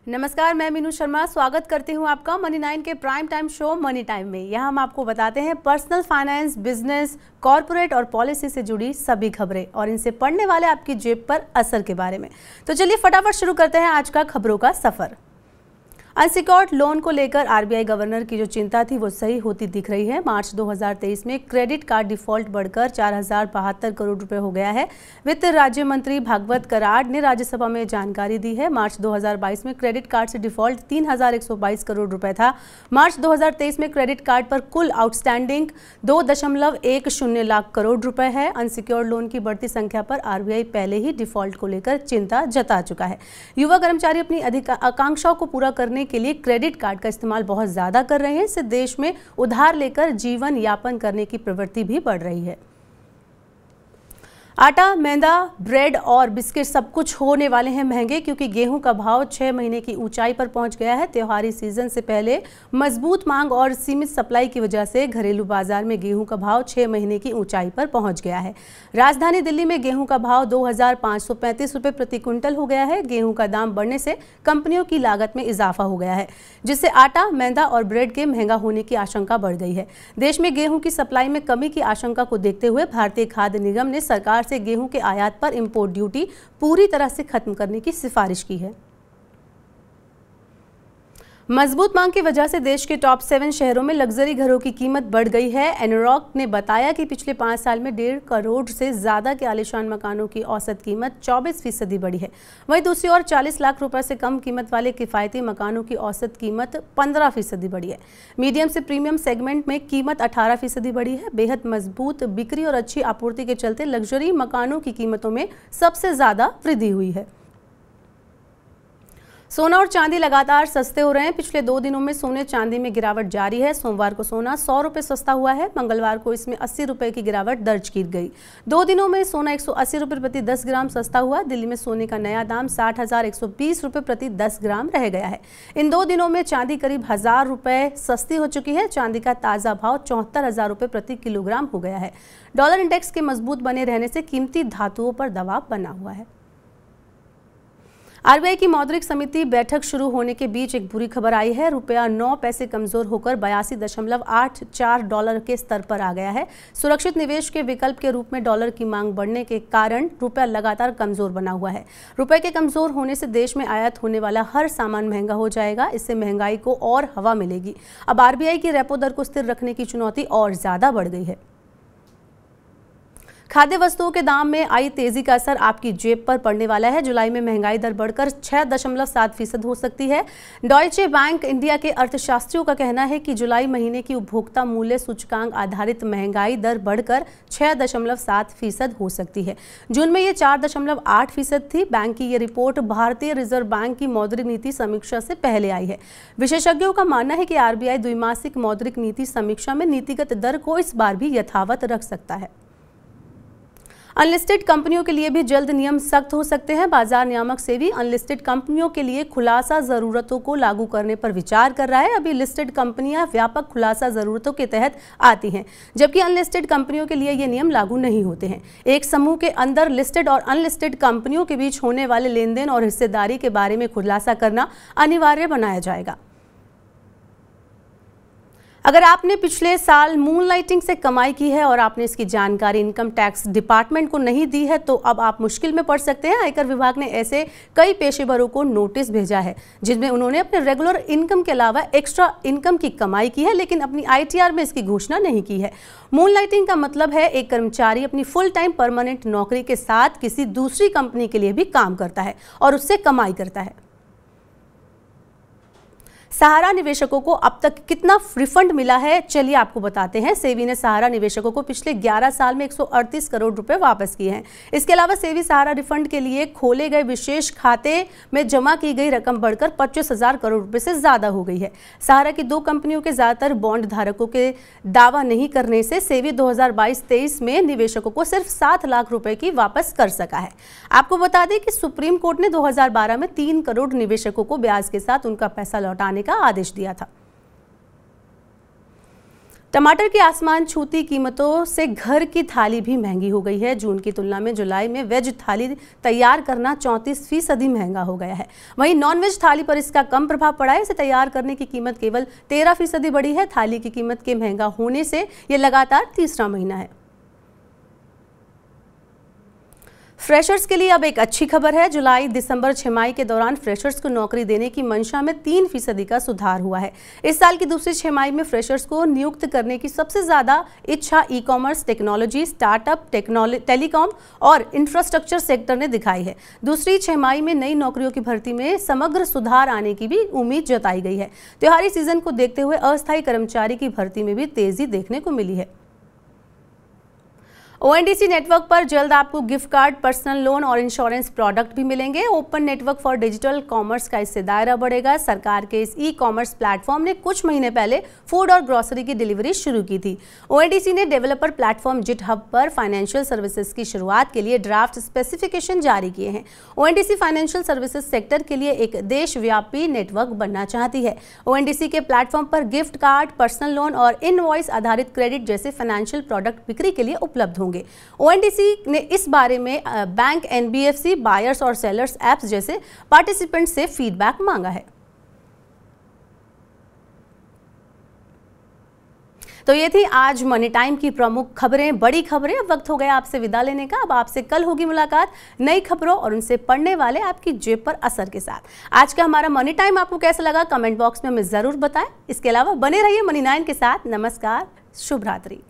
नमस्कार, मैं मीनू शर्मा स्वागत करती हूं आपका मनी 9 के prime time show money time में। यहां हम आपको बताते हैं पर्सनल फाइनेंस, बिजनेस, कॉर्पोरेट और पॉलिसी से जुड़ी सभी खबरें और इनसे पड़ने वाले आपकी जेब पर असर के बारे में। तो चलिए फटाफट शुरू करते हैं आज का खबरों का सफर। अनसिक्योर्ड लोन को लेकर आरबीआई गवर्नर की जो चिंता थी वो सही होती दिख रही है। मार्च 2023 में क्रेडिट कार्ड डिफॉल्ट बढ़कर 4072 करोड़ रुपए हो गया है। वित्त राज्य मंत्री भागवत कराड़ ने राज्यसभा में जानकारी दी है। मार्च 2022 में क्रेडिट कार्ड से डिफॉल्ट 3122 करोड़ रुपए था। मार्च 2023 में क्रेडिट कार्ड पर कुल आउटस्टैंडिंग 2.10 लाख करोड़ रुपए है। अनसिक्योर्ड लोन की बढ़ती संख्या पर आरबीआई पहले ही डिफॉल्ट को लेकर चिंता जता चुका है। युवा कर्मचारी अपनी आकांक्षाओं को पूरा करने के लिए क्रेडिट कार्ड का इस्तेमाल बहुत ज्यादा कर रहे हैं। इससे देश में उधार लेकर जीवन यापन करने की प्रवृत्ति भी बढ़ रही है। आटा, मैदा, ब्रेड और बिस्किट सब कुछ होने वाले हैं महंगे, क्योंकि गेहूं का भाव 6 महीने की ऊंचाई पर पहुंच गया है। त्योहारी सीजन से पहले मजबूत मांग और सीमित सप्लाई की वजह से घरेलू बाजार में गेहूं का भाव 6 महीने की ऊंचाई पर पहुंच गया है। राजधानी दिल्ली में गेहूं का भाव 2535 रुपये प्रति क्विंटल हो गया है। गेहूं का दाम बढ़ने से कंपनियों की लागत में इजाफा हो गया है, जिससे आटा, मैदा और ब्रेड के महंगा होने की आशंका बढ़ गई है। देश में गेहूं की सप्लाई में कमी की आशंका को देखते हुए भारतीय खाद्य निगम ने सरकार से गेहूं के आयात पर इंपोर्ट ड्यूटी पूरी तरह से खत्म करने की सिफारिश की है। मजबूत मांग की वजह से देश के टॉप 7 शहरों में लग्जरी घरों की कीमत बढ़ गई है। एनरॉक ने बताया कि पिछले 5 साल में 1.5 करोड़ से ज्यादा के आलीशान मकानों की औसत कीमत 24% बढ़ी है। वहीं दूसरी ओर 40 लाख रुपए से कम कीमत वाले किफायती मकानों की औसत कीमत 15% बढ़ी है। मीडियम से प्रीमियम सेगमेंट में कीमत 18% बढ़ी है। बेहद मजबूत बिक्री और अच्छी आपूर्ति के चलते लग्जरी मकानों की कीमतों में सबसे ज्यादा वृद्धि हुई है। सोना और चांदी लगातार सस्ते हो रहे हैं। पिछले 2 दिनों में सोने चांदी में गिरावट जारी है। सोमवार को सोना 100 रुपये सस्ता हुआ है। मंगलवार को इसमें 80 रुपये की गिरावट दर्ज की गई। 2 दिनों में सोना 180 रुपये प्रति 10 ग्राम सस्ता हुआ। दिल्ली में सोने का नया दाम 60,120 रुपये प्रति 10 ग्राम रह गया है। इन 2 दिनों में चांदी करीब 1000 रुपये सस्ती हो चुकी है। चांदी का ताज़ा भाव 74,000 रुपये प्रति किलोग्राम हो गया है। डॉलर इंडेक्स के मजबूत बने रहने से कीमती धातुओं पर दबाव बना हुआ है। आरबीआई की मौद्रिक समिति बैठक शुरू होने के बीच एक बुरी खबर आई है। रुपया 9 पैसे कमजोर होकर 82.84 डॉलर के स्तर पर आ गया है। सुरक्षित निवेश के विकल्प के रूप में डॉलर की मांग बढ़ने के कारण रुपया लगातार कमजोर बना हुआ है। रुपए के कमजोर होने से देश में आयात होने वाला हर सामान महंगा हो जाएगा। इससे महंगाई को और हवा मिलेगी। अब आरबीआई की रेपो दर को स्थिर रखने की चुनौती और ज्यादा बढ़ गई है। खाद्य वस्तुओं के दाम में आई तेजी का असर आपकी जेब पर पड़ने वाला है। जुलाई में महंगाई दर बढ़कर 6.7% हो सकती है। डॉयचे बैंक इंडिया के अर्थशास्त्रियों का कहना है कि जुलाई महीने की उपभोक्ता मूल्य सूचकांक आधारित महंगाई दर बढ़कर 6.7% हो सकती है। जून में ये 4.8% थी। बैंक की ये रिपोर्ट भारतीय रिजर्व बैंक की मौद्रिक नीति समीक्षा से पहले आई है। विशेषज्ञों का मानना है कि आरबीआई द्विमासिक मौद्रिक नीति समीक्षा में नीतिगत दर को इस बार भी यथावत रख सकता है। अनलिस्टेड कंपनियों के लिए भी जल्द नियम सख्त हो सकते हैं। बाजार नियामक सेबी अनलिस्टेड कंपनियों के लिए खुलासा जरूरतों को लागू करने पर विचार कर रहा है। अभी लिस्टेड कंपनियां व्यापक खुलासा जरूरतों के तहत आती हैं, जबकि अनलिस्टेड कंपनियों के लिए ये नियम लागू नहीं होते हैं। एक समूह के अंदर लिस्टेड और अनलिस्टेड कंपनियों के बीच होने वाले लेन देन और हिस्सेदारी के बारे में खुलासा करना अनिवार्य बनाया जाएगा। अगर आपने पिछले साल मूनलाइटिंग से कमाई की है और आपने इसकी जानकारी इनकम टैक्स डिपार्टमेंट को नहीं दी है, तो अब आप मुश्किल में पड़ सकते हैं। आयकर विभाग ने ऐसे कई पेशेवरों को नोटिस भेजा है जिसमें उन्होंने अपने रेगुलर इनकम के अलावा एक्स्ट्रा इनकम की कमाई की है, लेकिन अपनी आईटीआर में इसकी घोषणा नहीं की है। मूनलाइटिंग का मतलब है एक कर्मचारी अपनी फुल टाइम परमानेंट नौकरी के साथ किसी दूसरी कंपनी के लिए भी काम करता है और उससे कमाई करता है। सहारा निवेशकों को अब तक कितना रिफंड मिला है, चलिए आपको बताते हैं। सेबी ने सहारा निवेशकों को पिछले 11 साल में 138 करोड़ रुपए वापस किए हैं। इसके अलावा सेबी सहारा रिफंड के लिए खोले गए विशेष खाते में जमा की गई रकम बढ़कर 25,000 करोड़ रुपए से ज्यादा हो गई है। सहारा की 2 कंपनियों के ज्यादातर बॉन्ड धारकों के दावा नहीं करने से सेबी 2022-23 में निवेशकों को सिर्फ 7 लाख रुपए की वापस कर सका है। आपको बता दें कि सुप्रीम कोर्ट ने 2012 में 3 करोड़ निवेशकों को ब्याज के साथ उनका पैसा लौटाने का आदेश दिया था। टमाटर की आसमान छूती कीमतों से घर की थाली भी महंगी हो गई है। जून की तुलना में जुलाई में वेज थाली तैयार करना 34% महंगा हो गया है। वहीं नॉन वेज थाली पर इसका कम प्रभाव पड़ा है। इसे तैयार करने की कीमत केवल 13% बढ़ी है। थाली की कीमत के महंगा होने से ये लगातार तीसरा महीना है। फ्रेशर्स के लिए अब एक अच्छी खबर है। जुलाई दिसंबर छमाही के दौरान फ्रेशर्स को नौकरी देने की मंशा में 3% का सुधार हुआ है। इस साल की दूसरी छमाही में फ्रेशर्स को नियुक्त करने की सबसे ज्यादा इच्छा e commerce, technology, startup, telecom और इंफ्रास्ट्रक्चर सेक्टर ने दिखाई है। दूसरी छमाही में नई नौकरियों की भर्ती में समग्र सुधार आने की भी उम्मीद जताई गई है। त्योहारी सीजन को देखते हुए अस्थायी कर्मचारी की भर्ती में भी तेजी देखने को मिली है। ONDC नेटवर्क पर जल्द आपको गिफ्ट कार्ड, पर्सनल लोन और इंश्योरेंस प्रोडक्ट भी मिलेंगे। Open network for digital commerce का इससे दायरा बढ़ेगा। सरकार के इस ई कॉमर्स प्लेटफॉर्म ने कुछ महीने पहले फूड और ग्रोसरी की डिलीवरी शुरू की थी। ONDC ने डेवलपर प्लेटफॉर्म जिटहब पर फाइनेंशियल सर्विसेज की शुरुआत के लिए ड्राफ्ट स्पेसिफिकेशन जारी किए हैं। ONDC फाइनेंशियल सर्विसेज सेक्टर के लिए एक देशव्यापी नेटवर्क बनना चाहती है। ONDC के प्लेटफॉर्म पर गिफ्ट कार्ड, पर्सनल लोन और इनवॉइस आधारित क्रेडिट जैसे फाइनेंशियल प्रोडक्ट बिक्री के लिए उपलब्ध होंगे। ONDC ने इस बारे में बैंक, NBFC, बायर्स और सेलर्स ऐप्स जैसे पार्टिसिपेंट से फीडबैक मांगा है। तो ये थी आज मनी टाइम की प्रमुख खबरें, बड़ी खबरें। अब वक्त हो गया आपसे विदा लेने का। अब आपसे कल होगी मुलाकात नई खबरों और उनसे पढ़ने वाले आपकी जेब पर असर के साथ। आज का हमारा मनी टाइम आपको कैसा लगा कमेंट बॉक्स में हमें जरूर बताएं। इसके अलावा बने रहिए मनी 9 के साथ। नमस्कार, शुभ रात्रि।